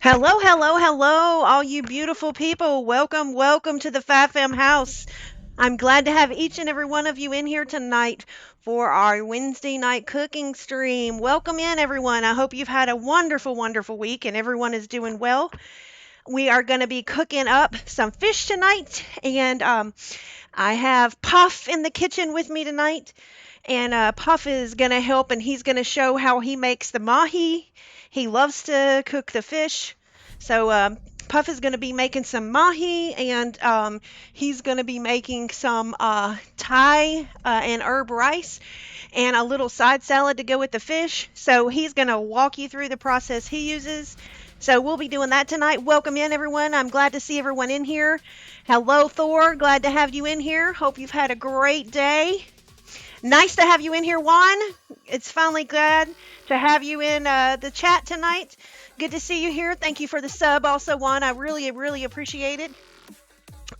Hello, hello, hello, all you beautiful people. Welcome, welcome to the 5M house. I'm glad to have each and every one of you in here tonight for our Wednesday night cooking stream. Welcome in, everyone. I hope you've had a wonderful, wonderful week and everyone is doing well. We are going to be cooking up some fish tonight, and I have Puff in the kitchen with me tonight. And Puff is going to help, and he's going to show how he makes the mahi. He loves to cook the fish. So Puff is going to be making some mahi, and he's going to be making some Thai and herb rice and a little side salad to go with the fish. So he's going to walk you through the process he uses. So we'll be doing that tonight. Welcome in, everyone. I'm glad to see everyone in here. Hello, Thor. Glad to have you in here. Hope you've had a great day. Nice to have you in here, Juan. It's finally glad to have you in the chat tonight. Good to see you here. Thank you for the sub, also, Juan. I really, really appreciate it.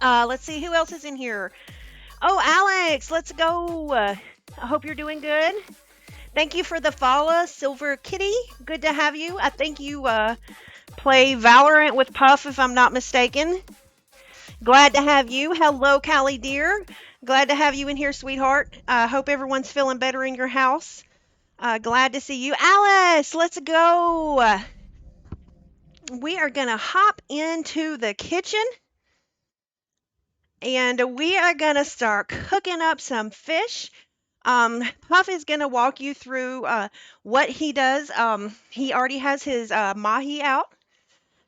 Let's see who else is in here. Oh, Alex, let's go. I hope you're doing good. Thank you for the follow, Silver Kitty. Good to have you. I think you play Valorant with Puff, if I'm not mistaken. Glad to have you. Hello, Callie dear. Glad to have you in here, sweetheart. I hope everyone's feeling better in your house. Glad to see you. Alice, let's go. We are going to hop into the kitchen and we are going to start cooking up some fish. Puff is going to walk you through what he does. He already has his mahi out.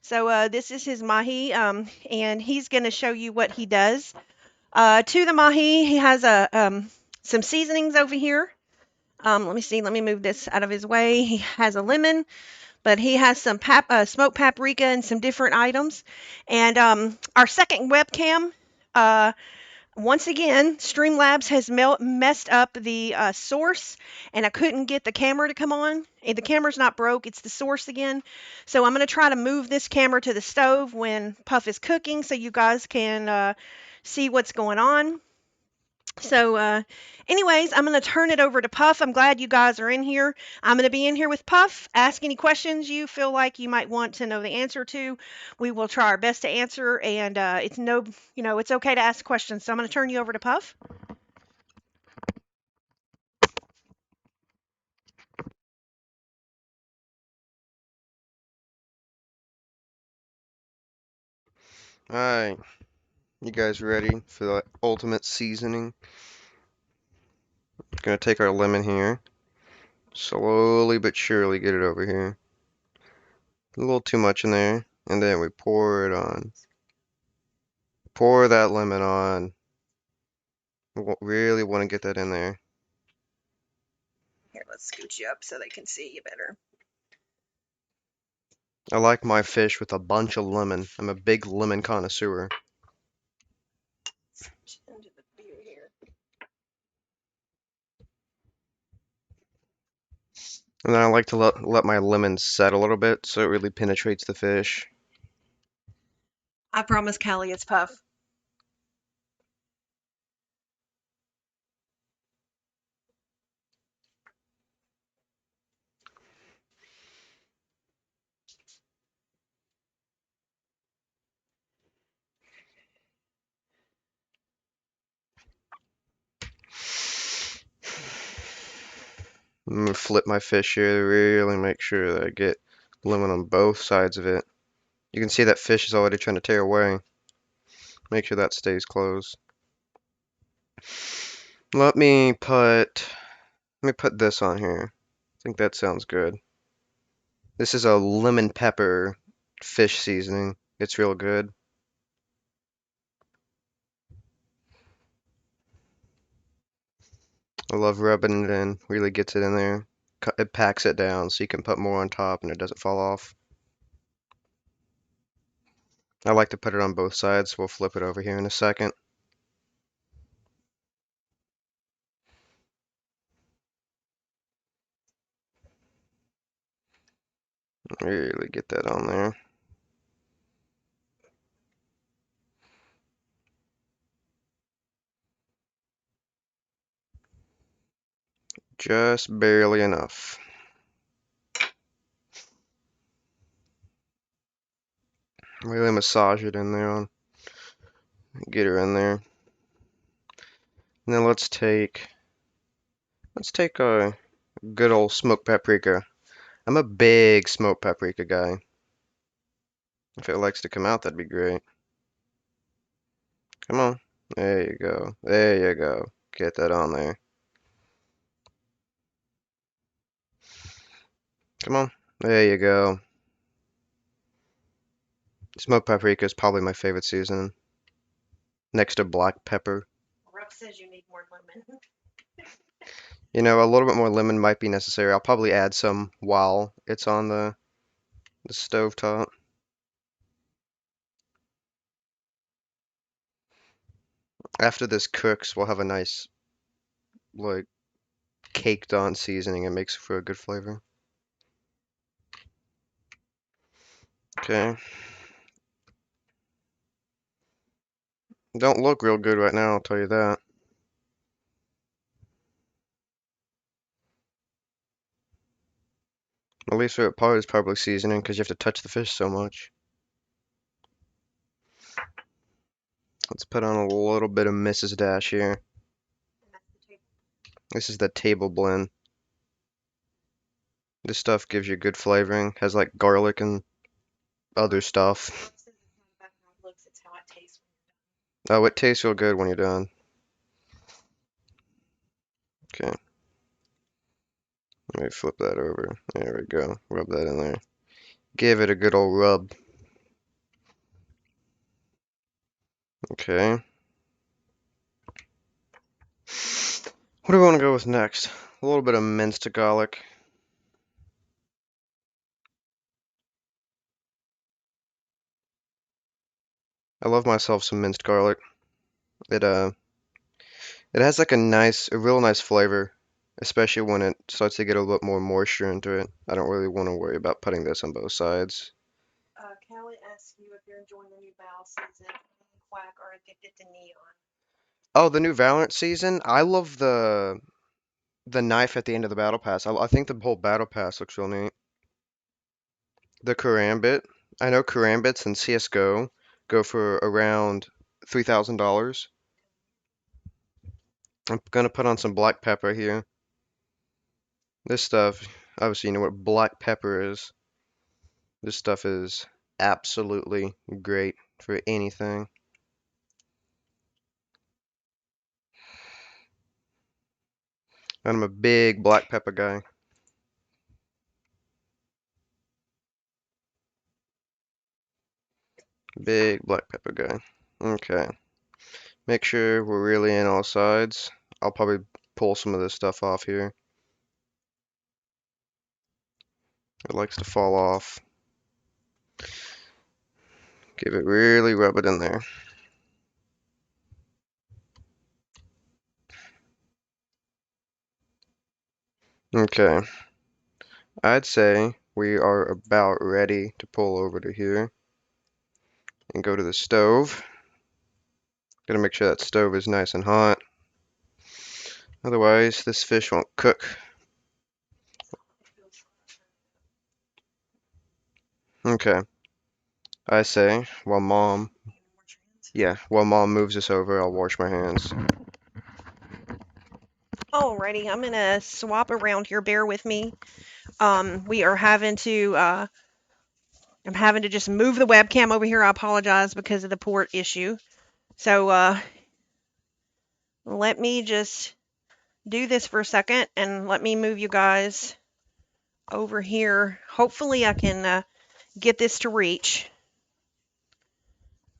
So this is his mahi, and he's going to show you what he does. To the mahi, he has some seasonings over here. Let me see. Let me move this out of his way. He has a lemon, but he has some smoked paprika and some different items. And our second webcam, once again, Streamlabs has messed up the source, and I couldn't get the camera to come on. And the camera's not broke, it's the source again. So I'm going to try to move this camera to the stove when Puff is cooking so you guys can see what's going on. So, anyways, I'm going to turn it over to Puff. I'm glad you guys are in here. I'm going to be in here with Puff. Ask any questions you feel like you might want to know the answer to. We will try our best to answer, and it's okay to ask questions. So I'm going to turn you over to Puff. Alright, you guys ready for the ultimate seasoning? Gonna take our lemon here, slowly but surely get it over here. A little too much in there, and then we pour it on. Pour that lemon on. We really want to get that in there. Here, let's scoot you up so they can see you better. I like my fish with a bunch of lemon. I'm a big lemon connoisseur. Into the beer here. And then I like to let my lemon set a little bit so it really penetrates the fish. I promise, Callie, it's Puff. I'm gonna flip my fish here to really make sure that I get lemon on both sides of it. You can see that fish is already trying to tear away. Make sure that stays closed. Let me put this on here. I think that sounds good. This is a lemon pepper fish seasoning. It's real good. I love rubbing it in. Really gets it in there. It packs it down so you can put more on top and it doesn't fall off. I like to put it on both sides. We'll flip it over here in a second. Really get that on there. Just barely enough. Really massage it in there, get her in there. And then let's take a good old smoked paprika. I'm a big smoked paprika guy. If it likes to come out, that'd be great. Come on. There you go. There you go. Get that on there. Come on. There you go. Smoked paprika is probably my favorite seasoning, next to black pepper. Ruff says you need more lemon. You know, a little bit more lemon might be necessary. I'll probably add some while it's on the stove top. After this cooks, we'll have a nice, like, caked on seasoning. It makes for a good flavor. Okay. Don't look real good right now, I'll tell you that. My least favorite part is probably seasoning because you have to touch the fish so much. Let's put on a little bit of Mrs. Dash here. This is the table blend. This stuff gives you good flavoring, has like garlic and other stuff. Oh, it tastes real good when you're done. Okay, let me flip that over. There we go. Rub that in there. Give it a good old rub. Okay. What do we want to go with next? A little bit of minced garlic. I love myself some minced garlic. It it has like a real nice flavor, especially when it starts to get a little bit more moisture into it. I don't really want to worry about putting this on both sides. Callie asks you if you're enjoying the new Bow season, Quack, or Addicted to Neon. Oh, the new Valorant season. I love the knife at the end of the battle pass. I think the whole battle pass looks real neat. The karambit. I know karambits in CS:GO go for around $3,000. I'm gonna put on some black pepper here. This stuff, obviously, you know what black pepper is. This stuff is absolutely great for anything. And I'm a big black pepper guy. Big black pepper guy. Okay. Make sure we're really in all sides. I'll probably pull some of this stuff off here. It likes to fall off. Give it really rub it in there. Okay. I'd say we are about ready to pull over to here and go to the stove. Gotta make sure that stove is nice and hot. Otherwise, this fish won't cook. Okay. I say, while mom moves this over, I'll wash my hands. Alrighty, I'm gonna swap around here. Bear with me. We are having to. I'm having to just move the webcam over here. I apologize because of the port issue. So let me just do this for a second and let me move you guys over here. Hopefully, I can get this to reach.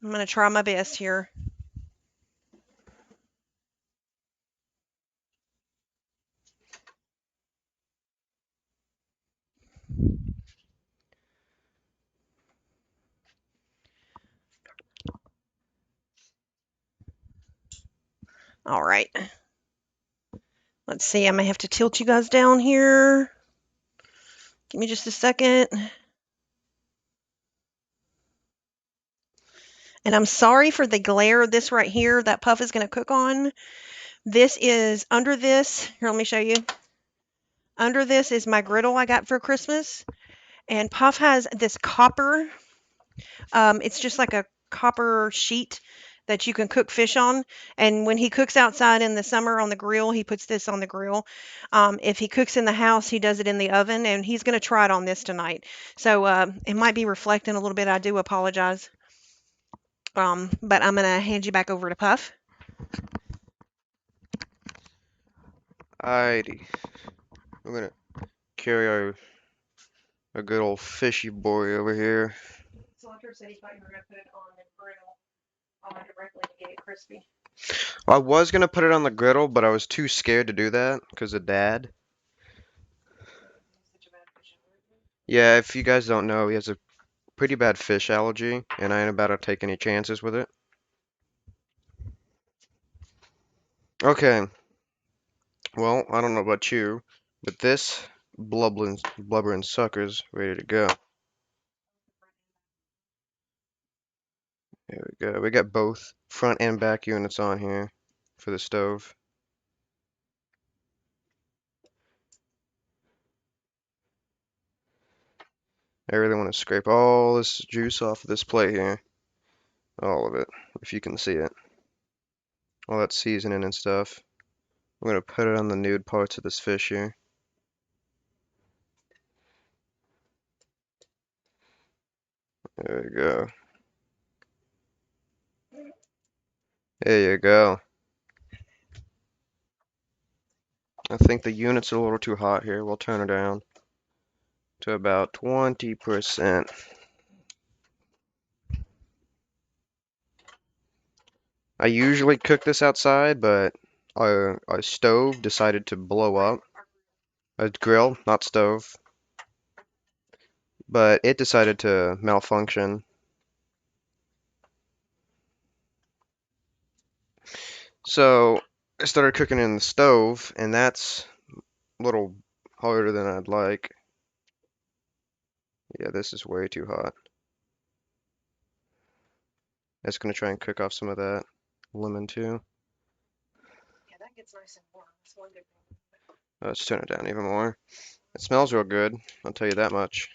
I'm gonna try my best here. All right. Let's see. I may have to tilt you guys down here. Give me just a second. And I'm sorry for the glare of this right here that Puff is going to cook on. This is under this. Here, let me show you. Under this is my griddle I got for Christmas. And Puff has this copper It's just like a copper sheet that you can cook fish on. And when he cooks outside in the summer on the grill, he puts this on the grill. If he cooks in the house, he does it in the oven, and he's going to try it on this tonight. So it might be reflecting a little bit. I do apologize. But I'm going to hand you back over to Puff. Alrighty. We're gonna carry our good old fishy boy over here. Saunter said he thought you were going to put it on the grill directly to get it crispy. I was gonna put it on the griddle, but I was too scared to do that because of Dad. Yeah, if you guys don't know, he has a pretty bad fish allergy, and I ain't about to take any chances with it. Okay, well, I don't know about you, but this blubbering sucker's ready to go. There we go. We got both front and back units on here for the stove. I really want to scrape all this juice off of this plate here. All of it, if you can see it. All that seasoning and stuff. I'm gonna put it on the nude parts of this fish here. There we go. There you go. I think the unit's a little too hot here. We'll turn it down to about 20%. I usually cook this outside, but our stove decided to blow up. A grill, not stove, but it decided to malfunction. So I started cooking in the stove, and that's a little harder than I'd like. Yeah, this is way too hot. I'm just gonna try and cook off some of that lemon too. Yeah, that gets nice and warm. That's one good thing. Let's turn it down even more. It smells real good, I'll tell you that much.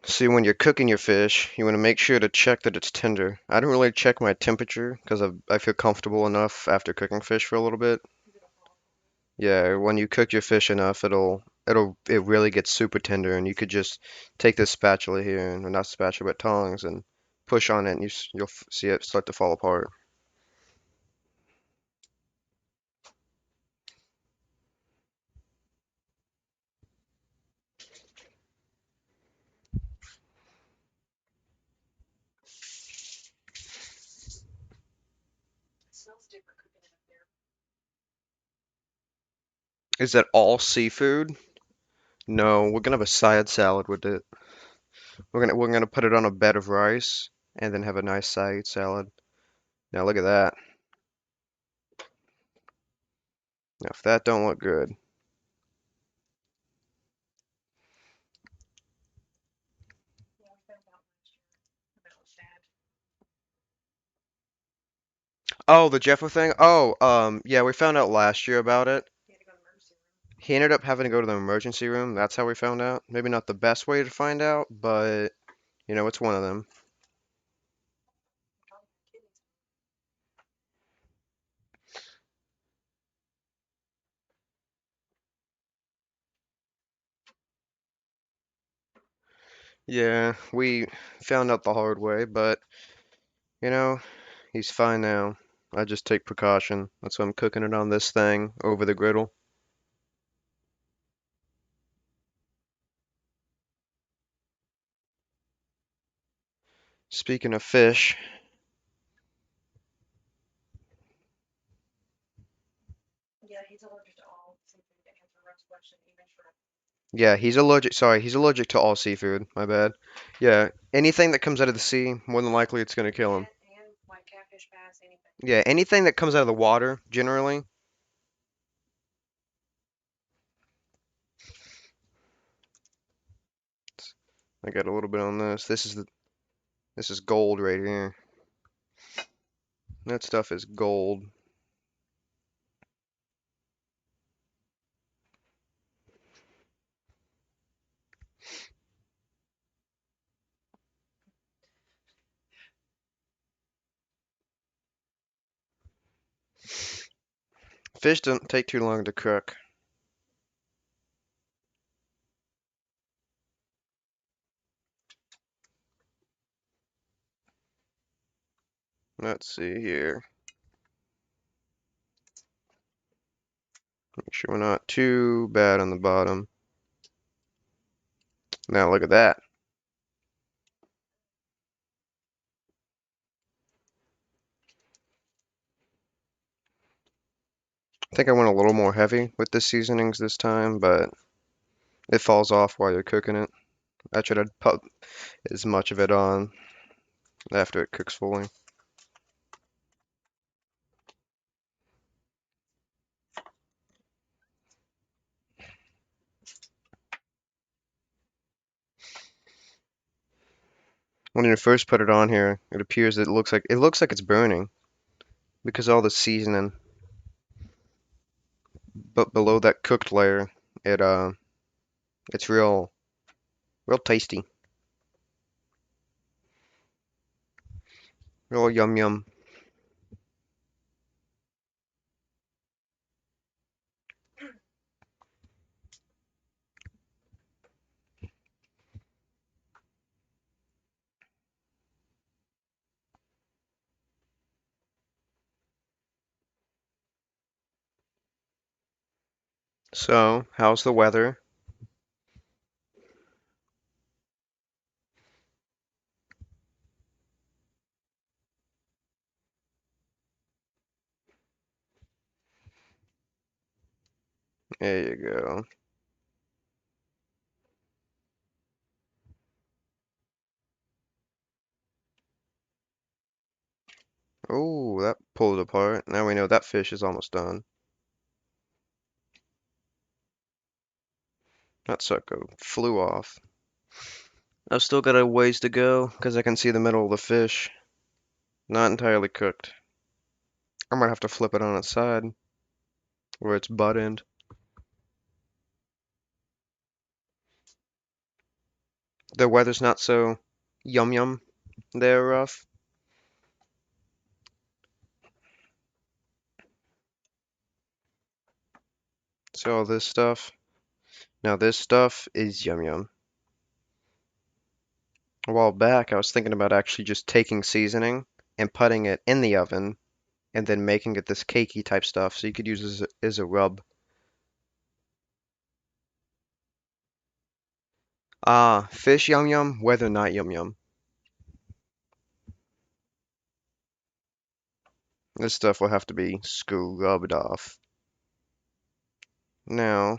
See, when you're cooking your fish, you want to make sure to check that it's tender. I don't really check my temperature because I feel comfortable enough after cooking fish for a little bit. Yeah, when you cook your fish enough, it really gets super tender, and you could just take this spatula here, or not spatula, but tongs, and push on it, and you'll see it start to fall apart. It smells different cooking it up there. Is that all seafood? No, we're gonna have a side salad with it. We're gonna put it on a bed of rice, and then have a nice side salad. Now look at that. Now if that don't look good. Yeah, we found out last year. That was sad. Oh, the Jeffo thing? Oh, yeah, we found out last year about it. He had to go to the emergency room. He ended up having to go to the emergency room. That's how we found out. Maybe not the best way to find out, but it's one of them. He probably had kidneys. Yeah, we found out the hard way, but you know, he's fine now. I just take precaution. That's why I'm cooking it on this thing over the griddle. Speaking of fish, Yeah, he's allergic to all seafood that has a roast flesh and even shrimp. yeah, he's allergic. Sorry, he's allergic to all seafood. My bad. Yeah, anything that comes out of the sea, more than likely it's gonna kill him. And like catfish, bass, anything. Yeah, anything that comes out of the water, generally. I got a little bit on this. This is gold right here. That stuff is gold. Fish don't take too long to cook. Let's see here. Make sure we're not too bad on the bottom. Now look at that. I think I went a little more heavy with the seasonings this time, but it falls off while you're cooking it. I try to put as much of it on after it cooks fully. When you first put it on here, it appears it looks like it's burning because all the seasoning. But below that cooked layer, it it's real tasty, real yum yum. So, how's the weather? There you go. Oh, that pulled apart. Now we know that fish is almost done. That sucker flew off. I've still got a ways to go because I can see the middle of the fish. Not entirely cooked. I might have to flip it on its side where it's butt end. The weather's not so yum yum there, rough. So all this stuff. Now this stuff is yum yum. A while back, I was thinking about actually just taking seasoning and putting it in the oven and then making it this cakey type stuff so you could use it as a rub. Ah, fish yum yum, weather not yum yum. This stuff will have to be scrubbed off. Now,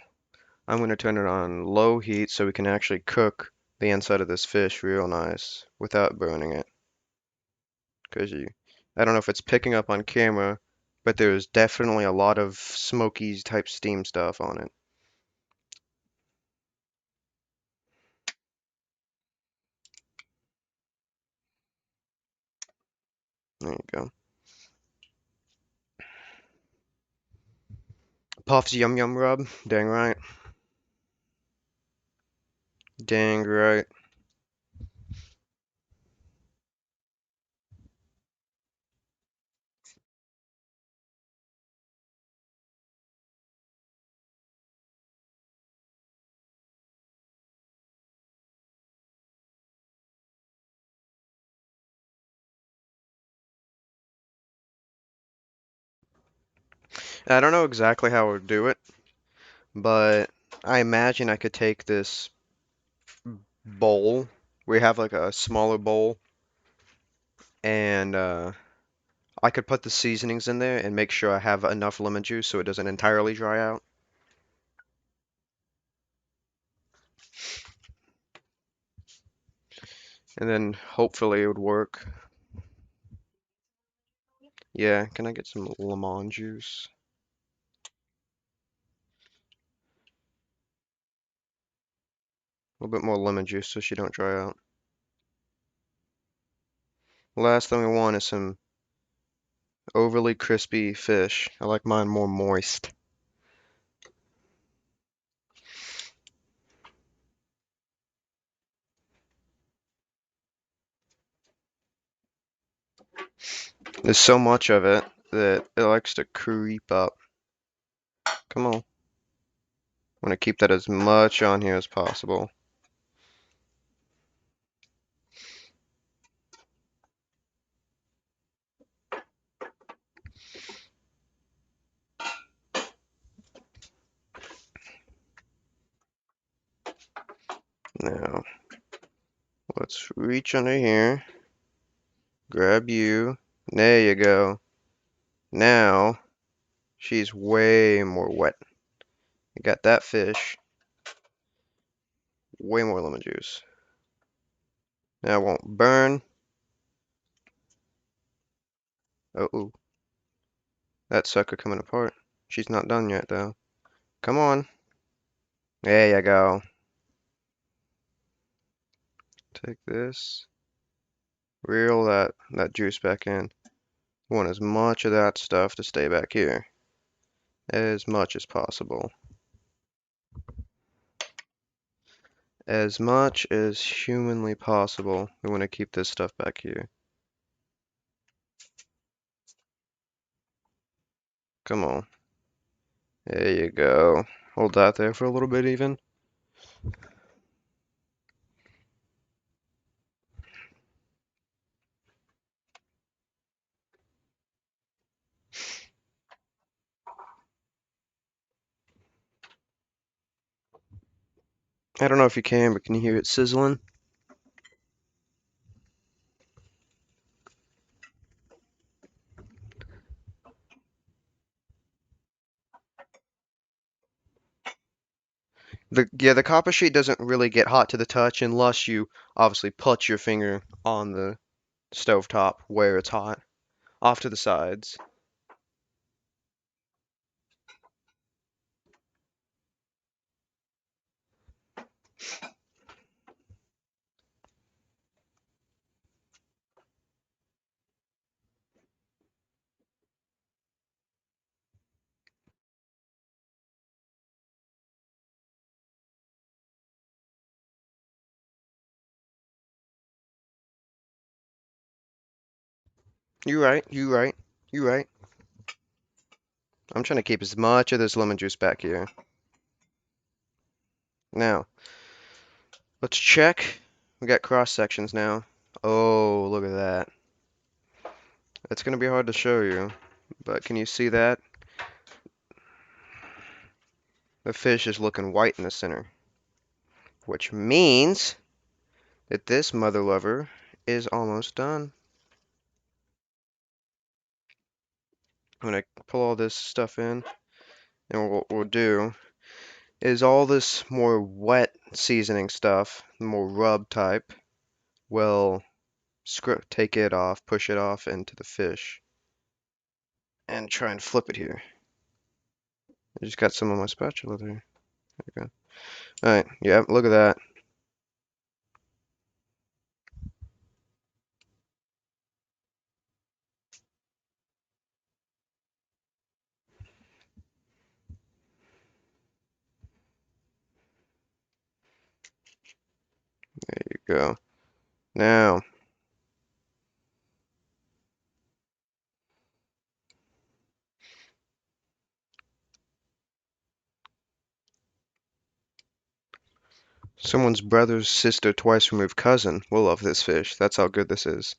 I'm going to turn it on low heat so we can actually cook the inside of this fish real nice without burning it. Because I don't know if it's picking up on camera, but there's definitely a lot of smoky type steam stuff on it. There you go. Puff's yum yum rub. Dang right. Dang right. I don't know exactly how I would do it, but I imagine I could take this bowl. We have like a smaller bowl, and I could put the seasonings in there and make sure I have enough lemon juice so it doesn't entirely dry out. And then hopefully it would work. Yeah, can I get some lemon juice? A little bit more lemon juice so she don't dry out. Last thing we want is some overly crispy fish. I like mine more moist. There's so much of it that it likes to creep up. Come on. I want to keep that as much on here as possible. Now, let's reach under here. Grab you. There you go. Now, she's way more wet. You got that fish. Way more lemon juice. Now it won't burn. Oh, that sucker coming apart. She's not done yet, though. Come on. There you go. Take this. Reel that juice back in. You want as much of that stuff to stay back here. As much as possible. As much as humanly possible. We want to keep this stuff back here. Come on. There you go. Hold that there for a little bit even. I don't know if you can, but can you hear it sizzling? The copper sheet doesn't really get hot to the touch unless you obviously put your finger on the stovetop where it's hot, off to the sides. You right, you right, you right. I'm trying to keep as much of this lemon juice back here. Now, let's check. We got cross sections now. Oh, look at that. It's gonna be hard to show you, but can you see that? The fish is looking white in the center, which means that this mother lover is almost done. I'm gonna pull all this stuff in, and what we'll do is all this more wet seasoning stuff, the more rub type, will take it off, push it off into the fish, and try and flip it here. I just got some on my spatula there. There we go. Alright, yeah, look at that. There you go. Now, someone's brother's sister twice removed cousin will love this fish. That's how good this is.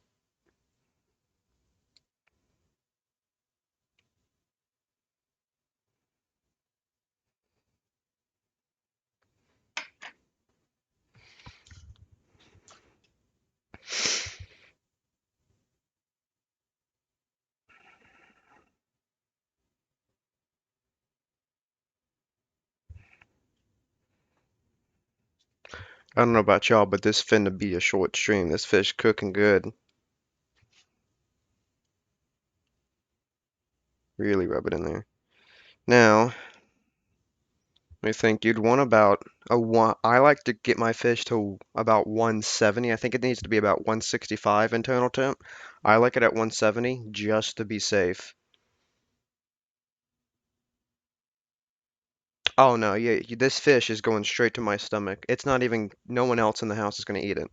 I don't know about y'all, but this finna be a short stream. This fish cooking good. Really rub it in there. Now, I think you'd want about a one. I like to get my fish to about 170. I think it needs to be about 165 internal temp. I like it at 170 just to be safe. Oh no, yeah, this fish is going straight to my stomach. It's not even, no one else in the house is going to eat it.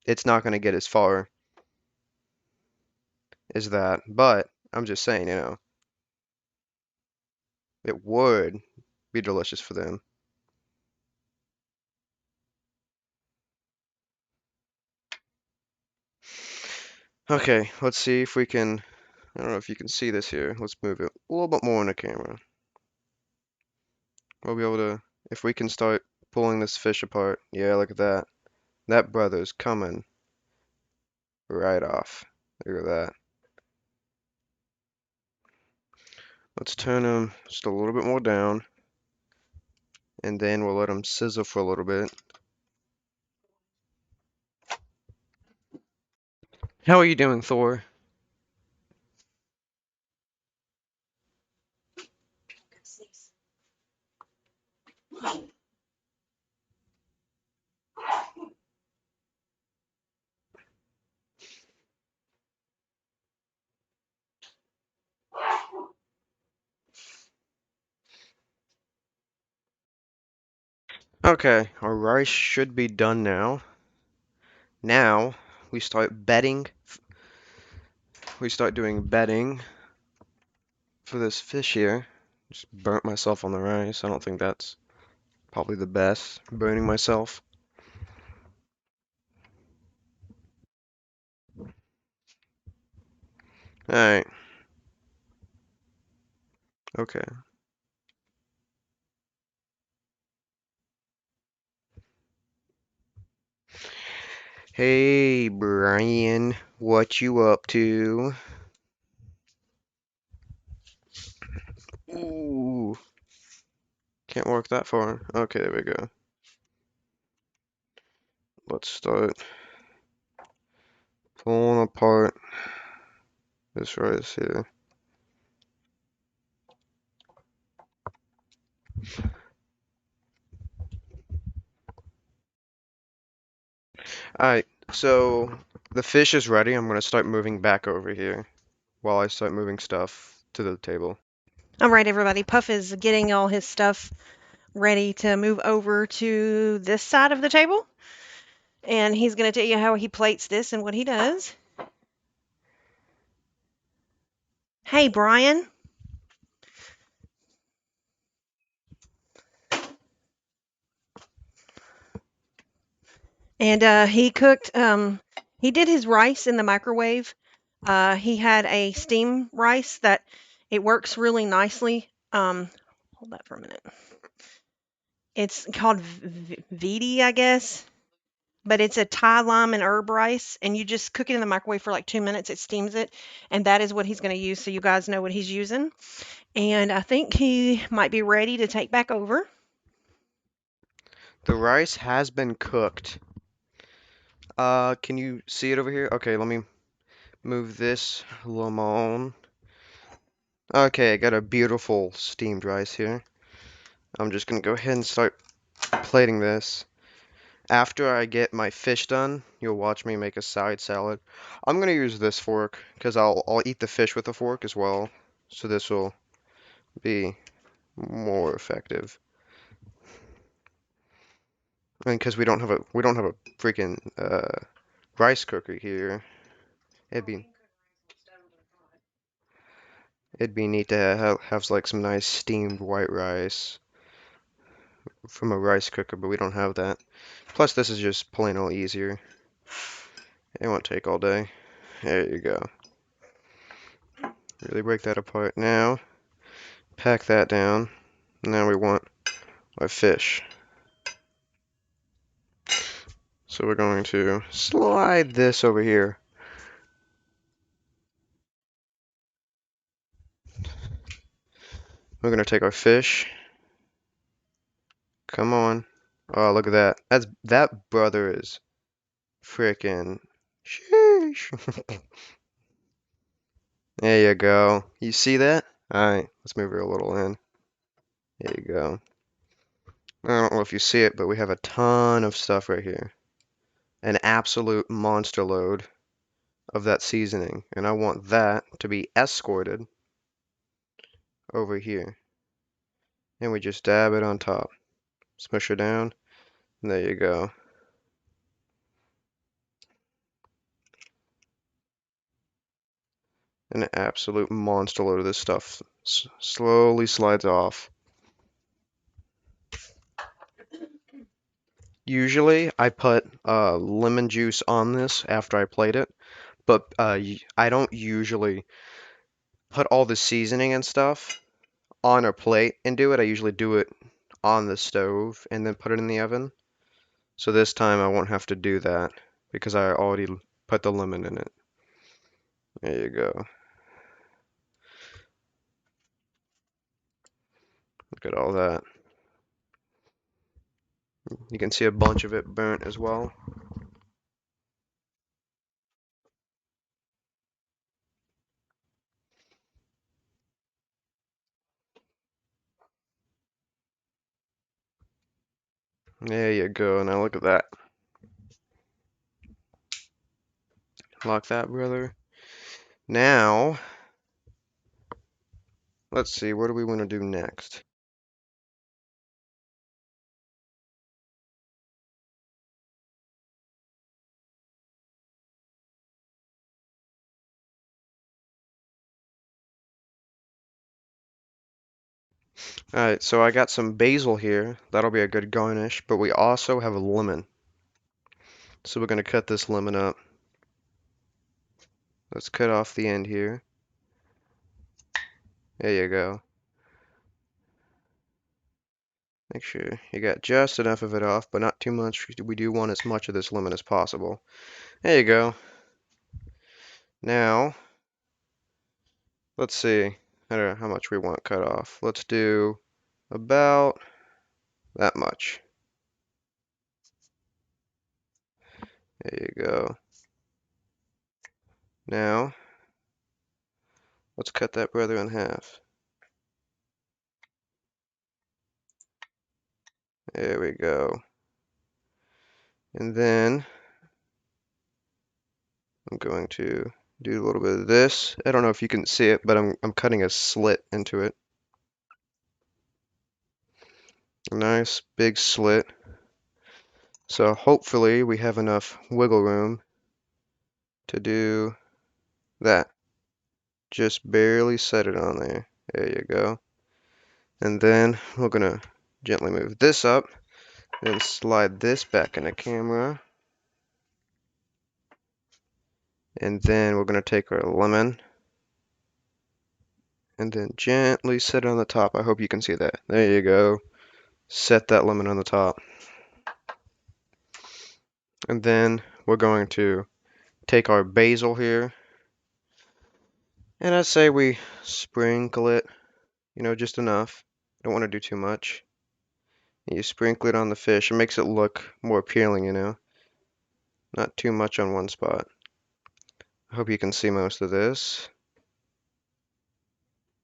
It's not going to get as far as that, but I'm just saying, It would be delicious for them. Okay, let's see if we can. I don't know if you can see this here. Let's move it a little bit more in the camera. We'll be able to, if we can start pulling this fish apart. Yeah, look at that. That brother's coming right off. Look at that. Let's turn him just a little bit more down, and then we'll let him sizzle for a little bit. How are you doing, Thor? Okay, our rice should be done now. Now we start bedding. We start doing bedding for this fish here. Just burnt myself on the rice. I don't think that's probably the best, burning myself. Alright, okay. Hey, Brian, what you up to? Ooh, can't walk that far. Okay, there we go. Let's start pulling apart this rice here. Alright, so the fish is ready. I'm gonna start moving back over here while I start moving stuff to the table. All right, everybody. Puff is getting all his stuff ready to move over to this side of the table. And he's going to tell you how he plates this and what he does. Hey, Brian. And he did his rice in the microwave. He had a steam rice that it works really nicely. Hold that for a minute. It's called vidi, I guess, but it's a Thai lime and herb rice, and you just cook it in the microwave for like 2 minutes. It steams it, and that is what he's going to use, so you guys know what he's using. And I think he might be ready to take back over. The rice has been cooked. Can you see it over here? Okay, let me move this lemon. Okay, I got a beautiful steamed rice here. I'm just gonna go ahead and start plating this. After I get my fish done, you'll watch me make a side salad. I'm gonna use this fork because I'll eat the fish with a fork as well. So this will be more effective. And because we don't have a freaking rice cooker here. It'd be it'd be neat to have like some nice steamed white rice from a rice cooker, but we don't have that. Plus, this is just plain old easier. It won't take all day. There you go. Really break that apart now. Pack that down. Now we want our fish. So we're going to slide this over here. We're going to take our fish. Come on. Oh, look at that. That brother is freaking. Sheesh. There you go. You see that? Alright, let's move her a little in. There you go. I don't know if you see it, but we have a ton of stuff right here. An absolute monster load of that seasoning. And I want that to be escorted over here. And we just dab it on top. Smush her down. And there you go. An absolute monster load of this stuff slowly slides off. Usually, I put lemon juice on this after I plate it, but I don't usually put all the seasoning and stuff on a plate and do it. I usually do it on the stove and then put it in the oven. So this time I won't have to do that because I already put the lemon in it. There you go. Look at all that. You can see a bunch of it burnt as well. There you go. Now look at that. Lock that, brother. Now, let's see. What do we want to do next? Alright, so I got some basil here. That'll be a good garnish, but we also have a lemon. So we're going to cut this lemon up. Let's cut off the end here. There you go. Make sure you got just enough of it off, but not too much. We do want as much of this lemon as possible. There you go. Now, let's see. I don't know how much we want cut off. Let's do about that much. There you go. Now, let's cut that brother in half. There we go. And then I'm going to do a little bit of this. I don't know if you can see it, but I'm cutting a slit into it. A nice big slit. So hopefully we have enough wiggle room to do that. Just barely set it on there. There you go. And then we're gonna gently move this up, then slide this back in the camera. And then we're gonna take our lemon and then gently set it on the top. I hope you can see that. There you go. Set that lemon on the top. And then we're going to take our basil here. And I say we sprinkle it, just enough. Don't want to do too much. You sprinkle it on the fish. It makes it look more appealing. Not too much on one spot. I hope you can see most of this.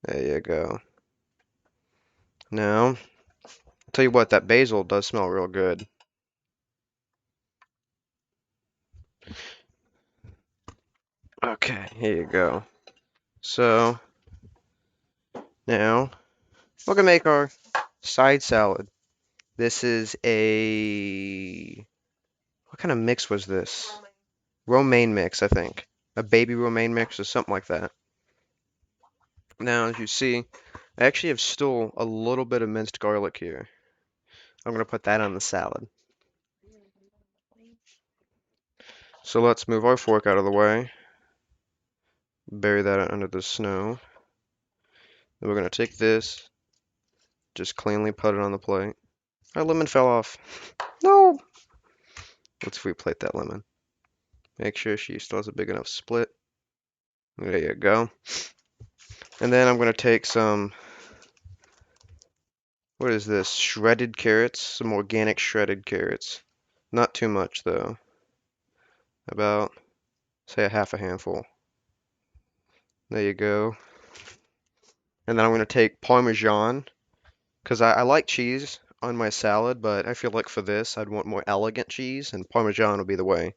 There you go. Now, I'll tell you what, that basil does smell real good. Okay, here you go. So, now, we're gonna make our side salad. This is what kind of mix was this? Romaine mix, I think. A baby romaine mix or something like that. Now, as you see, I actually have still a little bit of minced garlic here. I'm going to put that on the salad. So let's move our fork out of the way. Bury that under the snow. Then we're going to take this, just cleanly put it on the plate. Our lemon fell off. No! Let's replate that lemon. Make sure she still has a big enough split. There you go. And then I'm going to take some, what is this? Shredded carrots, some organic shredded carrots. Not too much though. About, say, a half a handful. There you go. And then I'm going to take Parmesan, because I like cheese on my salad, but I feel like for this, I'd want more elegant cheese, and Parmesan will be the way.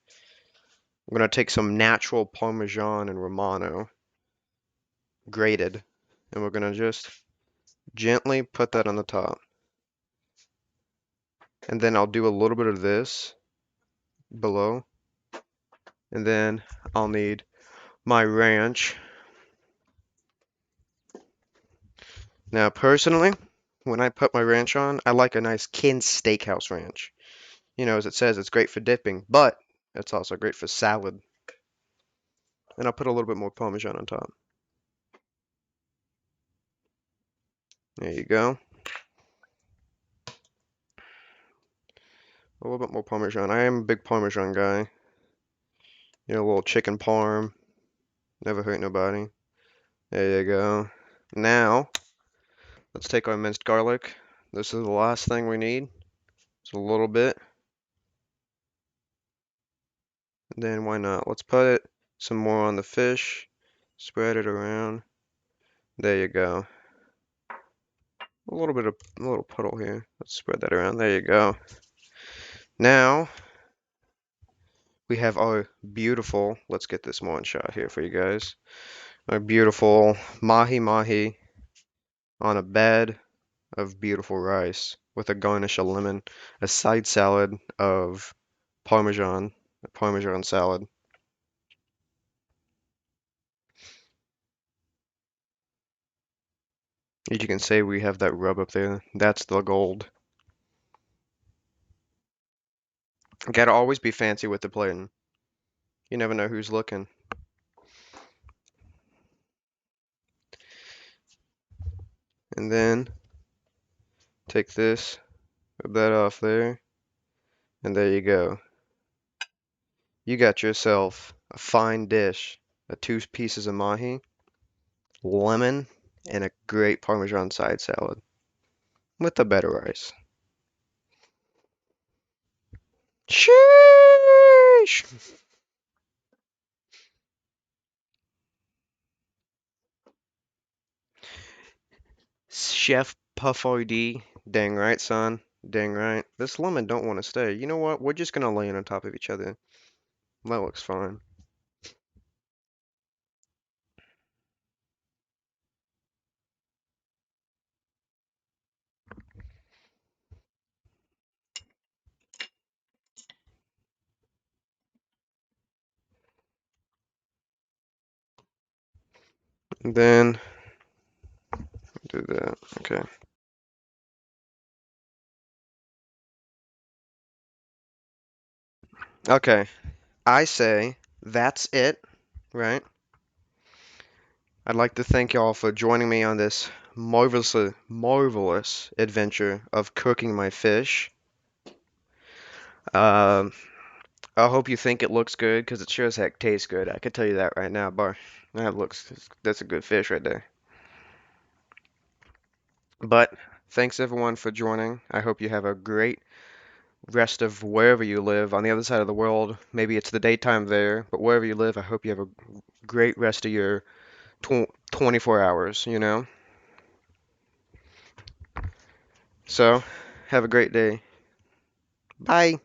I'm going to take some natural Parmesan and Romano, grated, and we're going to just gently put that on the top. And then I'll do a little bit of this below. And then I'll need my ranch. Now, personally, when I put my ranch on, I like a nice Kin's Steakhouse ranch. You know, as it says, it's great for dipping, but it's also great for salad. And I'll put a little bit more Parmesan on top. There you go. A little bit more Parmesan. I am a big Parmesan guy. You know, a little chicken parm. Never hurt nobody. There you go. Now, let's take our minced garlic. This is the last thing we need. Just a little bit. And then why not? Let's put it some more on the fish. Spread it around. There you go. A little puddle here. Let's spread that around. There you go. Now we have our beautiful, let's get this one shot here for you guys. Our beautiful mahi-mahi on a bed of beautiful rice with a garnish of lemon, a side salad of parmesan, a parmesan salad. As you can see, we have that rub up there. That's the gold. Gotta always be fancy with the plating. You never know who's looking. And then take this, rub that off there, and there you go. You got yourself a fine dish, a two pieces of mahi, lemon, and a great Parmesan side salad with the better rice. Sheesh! Chef Puffy, dang right, son. Dang right. This lemon don't want to stay. You know what? We're just gonna lay it on top of each other. That looks fine. And then do that. Okay. Okay. I say that's it, right? I'd like to thank y'all for joining me on this marvelous adventure of cooking my fish. Um, I hope you think it looks good because it sure as heck tastes good. I can tell you that right now, bar. That's a good fish right there. But thanks everyone for joining. I hope you have a great rest of wherever you live on the other side of the world. Maybe it's the daytime there, but wherever you live, I hope you have a great rest of your 24 hours, you know? So, have a great day. Bye.